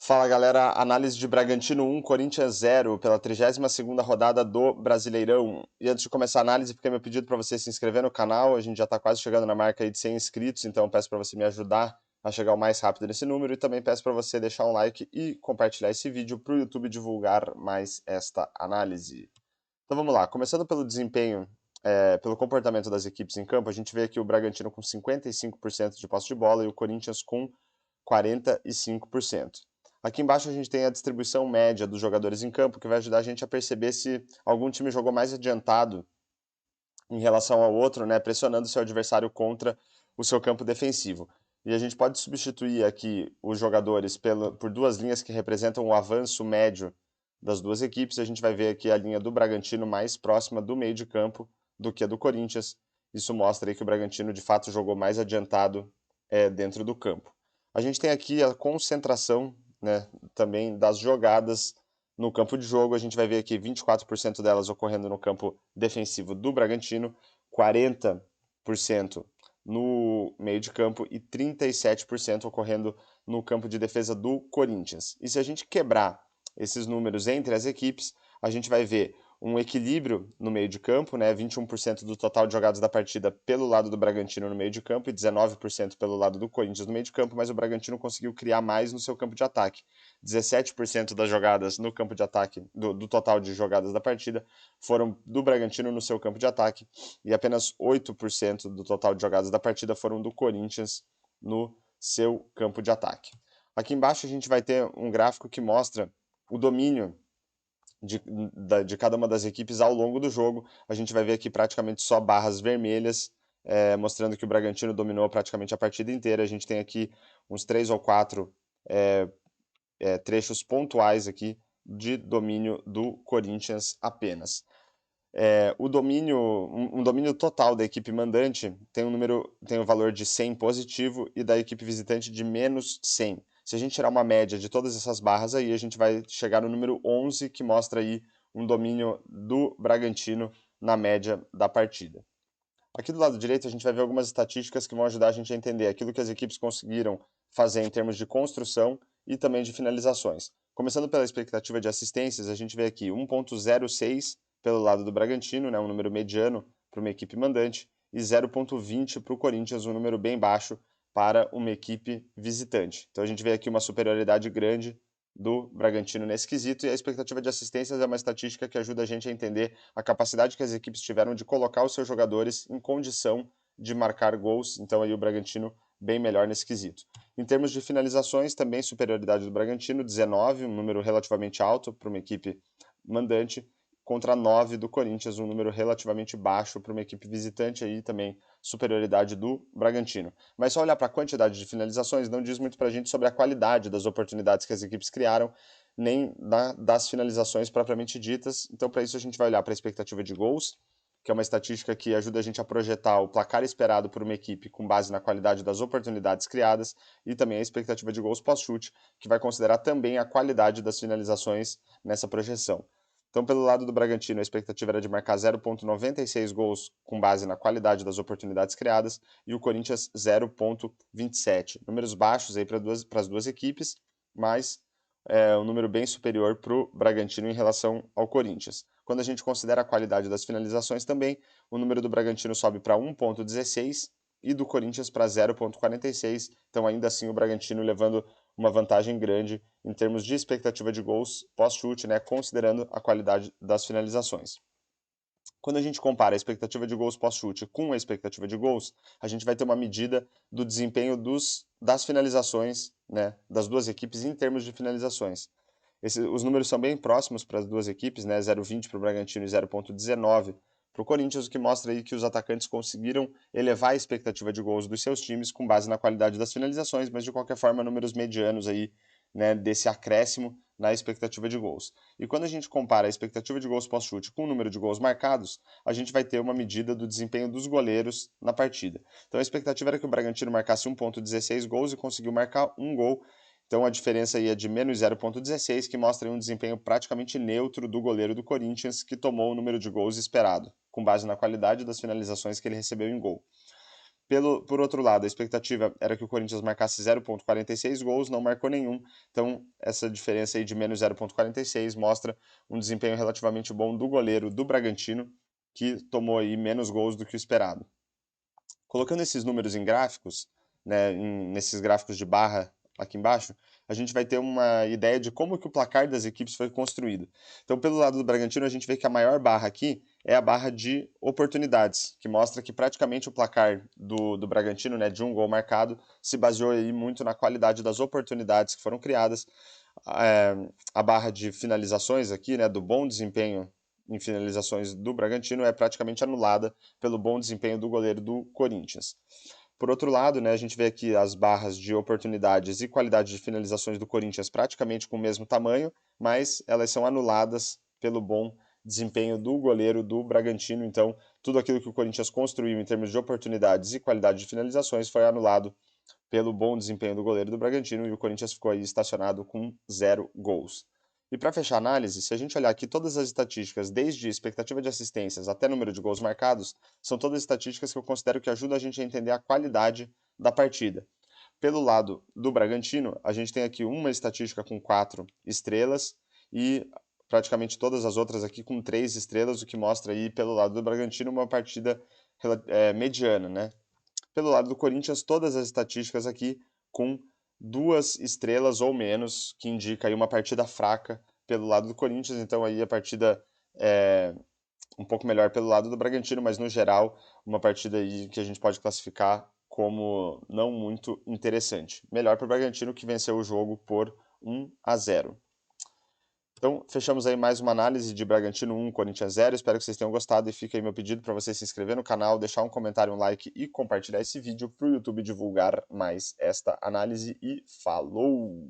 Fala galera, análise de Bragantino 1, Corinthians 0, pela 32ª rodada do Brasileirão. E antes de começar a análise, fica meu pedido para você se inscrever no canal, a gente já está quase chegando na marca aí de 100 inscritos, então peço para você me ajudar a chegar o mais rápido nesse número e também peço para você deixar um like e compartilhar esse vídeo para o YouTube divulgar mais esta análise. Então vamos lá, começando pelo desempenho, pelo comportamento das equipes em campo, a gente vê aqui o Bragantino com 55% de posse de bola e o Corinthians com 45%. Aqui embaixo a gente tem a distribuição média dos jogadores em campo, que vai ajudar a gente a perceber se algum time jogou mais adiantado em relação ao outro, né, pressionando seu adversário contra o seu campo defensivo. E a gente pode substituir aqui os jogadores por duas linhas que representam o avanço médio das duas equipes. A gente vai ver aqui a linha do Bragantino mais próxima do meio de campo do que a do Corinthians. Isso mostra aí que o Bragantino de fato jogou mais adiantado dentro do campo. A gente tem aqui a concentração, né, também das jogadas no campo de jogo. A gente vai ver aqui 24% delas ocorrendo no campo defensivo do Bragantino, 40% no meio de campo e 37% ocorrendo no campo de defesa do Corinthians. E se a gente quebrar esses números entre as equipes, a gente vai ver um equilíbrio no meio de campo, né? 21% do total de jogadas da partida pelo lado do Bragantino no meio de campo e 19% pelo lado do Corinthians no meio de campo, mas o Bragantino conseguiu criar mais no seu campo de ataque. 17% das jogadas no campo de ataque, do total de jogadas da partida, foram do Bragantino no seu campo de ataque e apenas 8% do total de jogadas da partida foram do Corinthians no seu campo de ataque. Aqui embaixo a gente vai ter um gráfico que mostra o domínio de cada uma das equipes ao longo do jogo. A gente vai ver aqui praticamente só barras vermelhas, mostrando que o Bragantino dominou praticamente a partida inteira. A gente tem aqui uns 3 ou 4 trechos pontuais aqui de domínio do Corinthians apenas. Um domínio total da equipe mandante tem um valor de 100 positivo e da equipe visitante de menos 100. Se a gente tirar uma média de todas essas barras aí, a gente vai chegar no número 11, que mostra aí um domínio do Bragantino na média da partida. Aqui do lado direito a gente vai ver algumas estatísticas que vão ajudar a gente a entender aquilo que as equipes conseguiram fazer em termos de construção e também de finalizações. Começando pela expectativa de assistências, a gente vê aqui 1.06 pelo lado do Bragantino, né, um número mediano para uma equipe mandante, e 0.20 para o Corinthians, um número bem baixo para uma equipe visitante. Então a gente vê aqui uma superioridade grande do Bragantino nesse quesito, e a expectativa de assistências é uma estatística que ajuda a gente a entender a capacidade que as equipes tiveram de colocar os seus jogadores em condição de marcar gols, então aí o Bragantino bem melhor nesse quesito. Em termos de finalizações, também superioridade do Bragantino, 19, um número relativamente alto para uma equipe mandante, contra 9 do Corinthians, um número relativamente baixo para uma equipe visitante, aí também superioridade do Bragantino. Mas só olhar para a quantidade de finalizações não diz muito para a gente sobre a qualidade das oportunidades que as equipes criaram, nem das finalizações propriamente ditas. Então, para isso, a gente vai olhar para a expectativa de gols, que é uma estatística que ajuda a gente a projetar o placar esperado por uma equipe com base na qualidade das oportunidades criadas, e também a expectativa de gols pós-chute, que vai considerar também a qualidade das finalizações nessa projeção. Então, pelo lado do Bragantino, a expectativa era de marcar 0.96 gols com base na qualidade das oportunidades criadas, e o Corinthians 0.27. Números baixos aí para as duas equipes, mas um número bem superior para o Bragantino em relação ao Corinthians. Quando a gente considera a qualidade das finalizações também, o número do Bragantino sobe para 1.16 e do Corinthians para 0.46, então ainda assim o Bragantino levando uma vantagem grande em termos de expectativa de gols pós-chute, né, considerando a qualidade das finalizações. Quando a gente compara a expectativa de gols pós-chute com a expectativa de gols, a gente vai ter uma medida do desempenho das finalizações, né, das duas equipes em termos de finalizações. Os números são bem próximos para as duas equipes, né, 0.20 para o Bragantino e 0.19 para o Corinthians, o que mostra aí que os atacantes conseguiram elevar a expectativa de gols dos seus times com base na qualidade das finalizações, mas de qualquer forma números medianos aí, né, desse acréscimo na expectativa de gols. E quando a gente compara a expectativa de gols pós-chute com o número de gols marcados, a gente vai ter uma medida do desempenho dos goleiros na partida. Então a expectativa era que o Bragantino marcasse 1.16 gols e conseguiu marcar um gol. Então a diferença aí é de menos 0.16, que mostra um desempenho praticamente neutro do goleiro do Corinthians, que tomou o número de gols esperado, com base na qualidade das finalizações que ele recebeu em gol. Por outro lado, a expectativa era que o Corinthians marcasse 0,46 gols, não marcou nenhum. Então, essa diferença aí de menos 0,46 mostra um desempenho relativamente bom do goleiro do Bragantino, que tomou aí menos gols do que o esperado. Colocando esses números em gráficos, né, nesses gráficos de barra aqui embaixo, a gente vai ter uma ideia de como que o placar das equipes foi construído. Então, pelo lado do Bragantino, a gente vê que a maior barra aqui é a barra de oportunidades, que mostra que praticamente o placar do Bragantino, né, de um gol marcado, se baseou aí muito na qualidade das oportunidades que foram criadas. A barra de finalizações aqui, né, do bom desempenho em finalizações do Bragantino é praticamente anulada pelo bom desempenho do goleiro do Corinthians. Por outro lado, né, a gente vê aqui as barras de oportunidades e qualidade de finalizações do Corinthians praticamente com o mesmo tamanho, mas elas são anuladas pelo bom desempenho do goleiro do Bragantino. Então, tudo aquilo que o Corinthians construiu em termos de oportunidades e qualidade de finalizações foi anulado pelo bom desempenho do goleiro do Bragantino e o Corinthians ficou aí estacionado com 0 gols. E para fechar a análise, se a gente olhar aqui todas as estatísticas, desde expectativa de assistências até número de gols marcados, são todas estatísticas que eu considero que ajudam a gente a entender a qualidade da partida. Pelo lado do Bragantino, a gente tem aqui uma estatística com 4 estrelas e praticamente todas as outras aqui com 3 estrelas, o que mostra aí, pelo lado do Bragantino, uma partida mediana, né? Pelo lado do Corinthians, todas as estatísticas aqui com 2 estrelas ou menos, que indica aí uma partida fraca pelo lado do Corinthians. Então aí a partida é um pouco melhor pelo lado do Bragantino, mas no geral uma partida aí que a gente pode classificar como não muito interessante. Melhor para o Bragantino, que venceu o jogo por 1-0. Então, fechamos aí mais uma análise de Bragantino 1, Corinthians 0. Espero que vocês tenham gostado e fica aí meu pedido para você se inscrever no canal, deixar um comentário, um like e compartilhar esse vídeo para o YouTube divulgar mais esta análise. E falou!